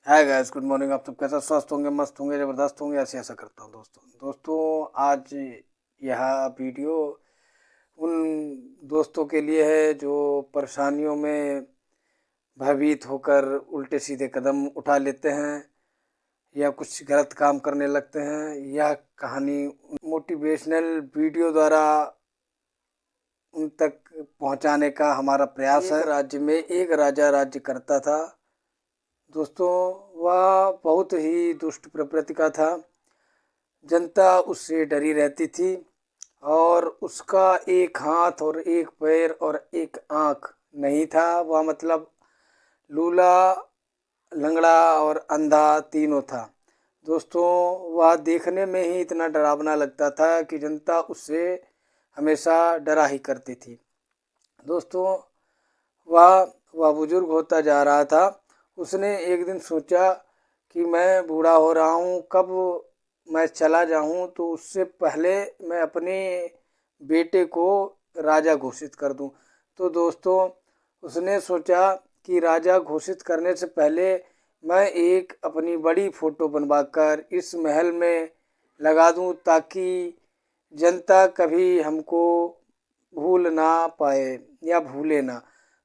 Hi guys, good morning. आप सब कैसा स्वस्थ होंगे, मस्त होंगे, ज़बरदस्त होंगे, ऐसे ऐसा करता हूँ। दोस्तों आज यह वीडियो उन दोस्तों के लिए है जो परेशानियों में भयभीत होकर उल्टे सीधे कदम उठा लेते हैं या कुछ गलत काम करने लगते हैं। यह कहानी मोटिवेशनल वीडियो द्वारा उन तक पहुंचाने का हमारा प्रयास है। राज्य में एक राजा राज्य करता था। दोस्तों, वह बहुत ही दुष्ट प्रकृति का था। जनता उससे डरी रहती थी और उसका एक हाथ और एक पैर और एक आँख नहीं था। वह मतलब लूला, लंगड़ा और अंधा तीनों था। दोस्तों, वह देखने में ही इतना डरावना लगता था कि जनता उससे हमेशा डरा ही करती थी। दोस्तों, वह वह बुजुर्ग होता जा रहा था। उसने एक दिन सोचा कि मैं बूढ़ा हो रहा हूँ, कब मैं चला जाऊँ तो उससे पहले मैं अपने बेटे को राजा घोषित कर दूँ। तो दोस्तों, उसने सोचा कि राजा घोषित करने से पहले मैं एक अपनी बड़ी फ़ोटो बनवाकर इस महल में लगा दूँ ताकि जनता कभी हमको भूल ना पाए या भूले ना।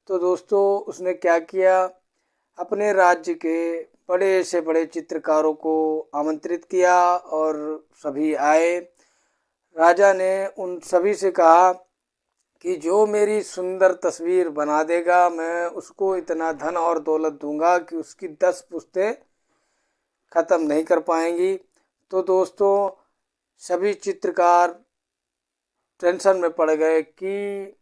तो दोस्तों, उसने क्या किया, अपने राज्य के बड़े से बड़े चित्रकारों को आमंत्रित किया और सभी आए। राजा ने उन सभी से कहा कि जो मेरी सुंदर तस्वीर बना देगा मैं उसको इतना धन और दौलत दूंगा कि उसकी 10 पुश्तें ख़त्म नहीं कर पाएंगी। तो दोस्तों, सभी चित्रकार टेंशन में पड़ गए कि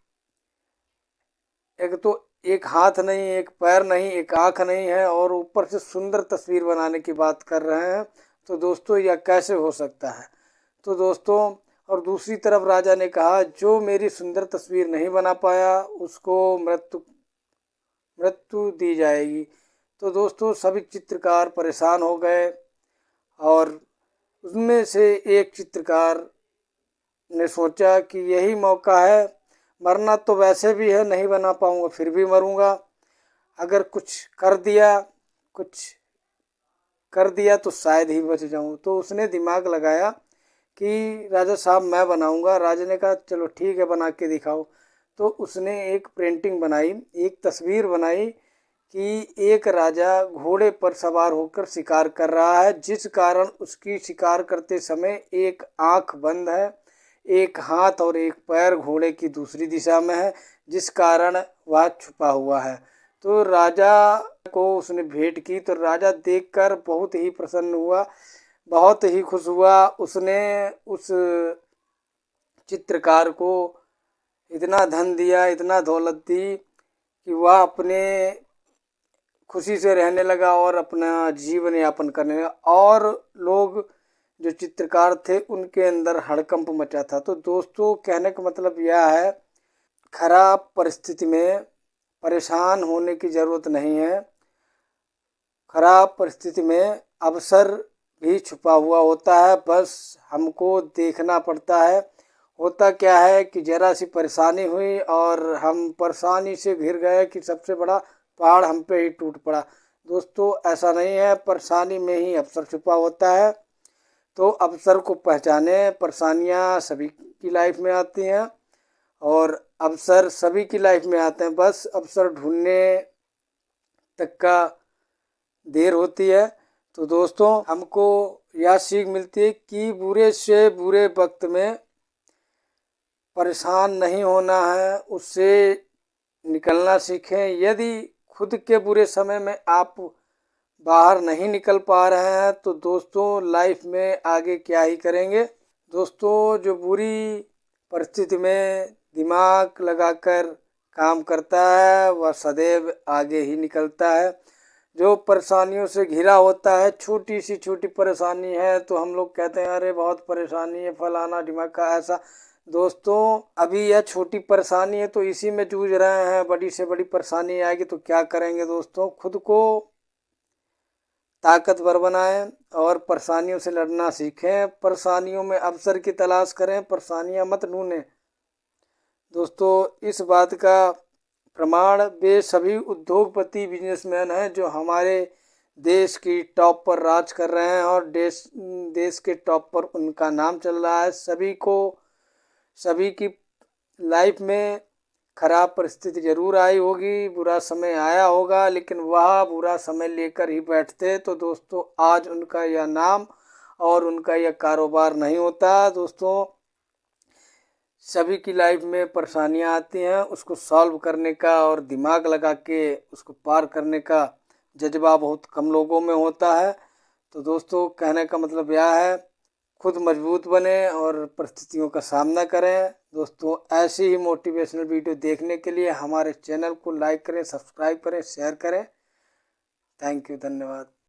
एक तो एक हाथ नहीं, एक पैर नहीं, एक आंख नहीं है और ऊपर से सुंदर तस्वीर बनाने की बात कर रहे हैं। तो दोस्तों, यह कैसे हो सकता है। तो दोस्तों, और दूसरी तरफ राजा ने कहा जो मेरी सुंदर तस्वीर नहीं बना पाया उसको मृत्यु दी जाएगी। तो दोस्तों, सभी चित्रकार परेशान हो गए और उसमें से एक चित्रकार ने सोचा कि यही मौका है, मरना तो वैसे भी है, नहीं बना पाऊंगा फिर भी मरूंगा, अगर कुछ कर दिया तो शायद ही बच जाऊं। तो उसने दिमाग लगाया कि राजा साहब मैं बनाऊंगा। राजा ने कहा चलो ठीक है, बना के दिखाओ। तो उसने एक पेंटिंग बनाई, एक तस्वीर बनाई कि एक राजा घोड़े पर सवार होकर शिकार कर रहा है, जिस कारण उसकी शिकार करते समय एक आंख बंद है, एक हाथ और एक पैर घोड़े की दूसरी दिशा में है, जिस कारण वह छुपा हुआ है। तो राजा को उसने भेंट की तो राजा देखकर बहुत ही प्रसन्न हुआ, बहुत ही खुश हुआ। उसने उस चित्रकार को इतना धन दिया, इतना दौलत दी कि वह अपने खुशी से रहने लगा और अपना जीवन यापन करने लगा। और लोग जो चित्रकार थे उनके अंदर हड़कंप मचा था। तो दोस्तों, कहने का मतलब यह है, खराब परिस्थिति में परेशान होने की ज़रूरत नहीं है। खराब परिस्थिति में अवसर भी छुपा हुआ होता है, बस हमको देखना पड़ता है। होता क्या है कि ज़रा सी परेशानी हुई और हम परेशानी से घिर गए कि सबसे बड़ा पहाड़ हम पे ही टूट पड़ा। दोस्तों, ऐसा नहीं है, परेशानी में ही अवसर छुपा होता है। तो अवसर को पहचाने। परेशानियाँ सभी की लाइफ में आती हैं और अवसर सभी की लाइफ में आते हैं, बस अवसर ढूंढने तक का देर होती है। तो दोस्तों, हमको यह सीख मिलती है कि बुरे से बुरे वक्त में परेशान नहीं होना है, उससे निकलना सीखें। यदि खुद के बुरे समय में आप बाहर नहीं निकल पा रहे हैं तो दोस्तों, लाइफ में आगे क्या ही करेंगे। दोस्तों, जो बुरी परिस्थिति में दिमाग लगाकर काम करता है वह सदैव आगे ही निकलता है। जो परेशानियों से घिरा होता है, छोटी सी छोटी परेशानी है तो हम लोग कहते हैं अरे बहुत परेशानी है, फलाना ढिमाका ऐसा। दोस्तों, अभी यह छोटी परेशानी है तो इसी में जूझ रहे हैं, बड़ी से बड़ी परेशानी आएगी तो क्या करेंगे। दोस्तों, खुद को ताकतवर बनाएं और परेशानियों से लड़ना सीखें। परेशानियों में अवसर की तलाश करें, परेशानियां मत ढूंढें। दोस्तों, इस बात का प्रमाण वे सभी उद्योगपति बिजनेसमैन हैं जो हमारे देश की टॉप पर राज कर रहे हैं और देश के टॉप पर उनका नाम चल रहा है। सभी की लाइफ में खराब परिस्थिति जरूर आई होगी, बुरा समय आया होगा, लेकिन वह बुरा समय लेकर ही बैठते तो दोस्तों आज उनका यह नाम और उनका यह कारोबार नहीं होता। दोस्तों सभी की लाइफ में परेशानियां आती हैं, उसको सॉल्व करने का और दिमाग लगा के उसको पार करने का जज्बा बहुत कम लोगों में होता है। तो दोस्तों कहने का मतलब यह है, खुद मजबूत बने और परिस्थितियों का सामना करें। दोस्तों ऐसी ही मोटिवेशनल वीडियो देखने के लिए हमारे चैनल को लाइक करें, सब्सक्राइब करें, शेयर करें। थैंक यू, धन्यवाद।